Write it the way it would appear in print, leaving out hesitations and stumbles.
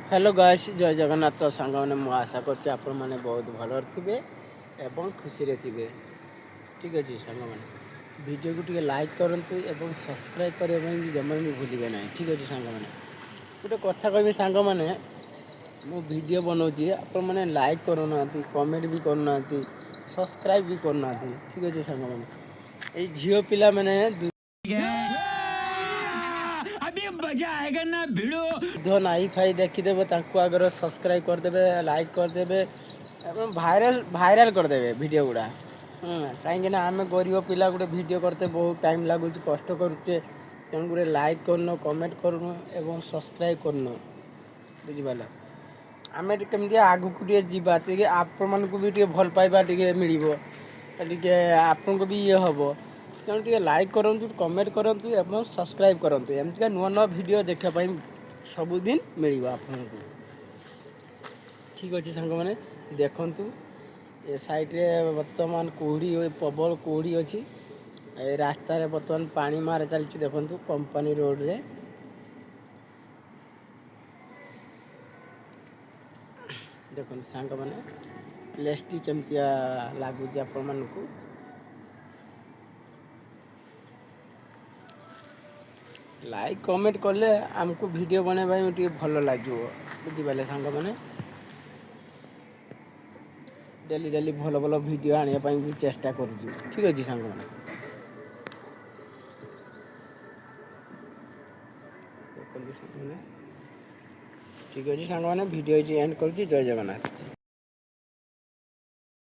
Hello guys जय जगन्नाथ तो सांग मैंने मु आशा करती आपण मैंने बहुत भल थे एवं खुशी रे थे। ठीक अच्छे सांग मैंने वीडियो को टिके लाइक करंतु एवं सब्सक्राइब करने जमा भी भूलिए ना। ठीक अच्छे सांग मैंने गोटे कथा कहबी सांग मैंने मु वीडियो बनाऊँगी आपण मैंने लाइक करूना कमेंट भी करना सब्सक्राइब भी करना। ठीक अच्छे सांग मैंने झील पिला मैंने मजा आएगा ना भिड़ो जो नाई फाई देखीदेवे आगर सब्सक्राइब करदे लाइक करदे भाइराल भाइराल करदे वीडियो गुड़ा। कहीं आम गरीब पिला गोटे वीडियो करते बहुत टाइम लगुच कष्ट करुचे तेणु गोटे लाइक करन कमेंट करन एवं सब्सक्राइब करन बुझिपाल आम केमती आगू को आपण मानक भी भल पाइबा मिल आपन को भी ये हम तेणु टे लाइक करूँ कमेंट करूँ एवं सब्सक्राइब करूँ एमती नुआ नुआ वीडियो देखापी सबुदिन मिल आपन को। ठीक अच्छे सांग मैंने देखु ए साइड्रे बर्तमान कुहड़ी प्रबल कुहड़ी अच्छी रास्त बर्तमान पानी मार चलती देखु कंपनी रोड रे देखो सांग मैंने प्लेसटी केमतिया लगुच आपण मानक लाइक कमेंट कले आमको वीडियो बनवाई टे भल लगे बुझिपारे सांग मैंने डेली डेली भल भल वीडियो आने भी चेष्टा करुँ। ठीक अच्छे सांग मैंने ठीक अच्छे सांग मैंने वीडियो एंड कर जय जगन्नाथ।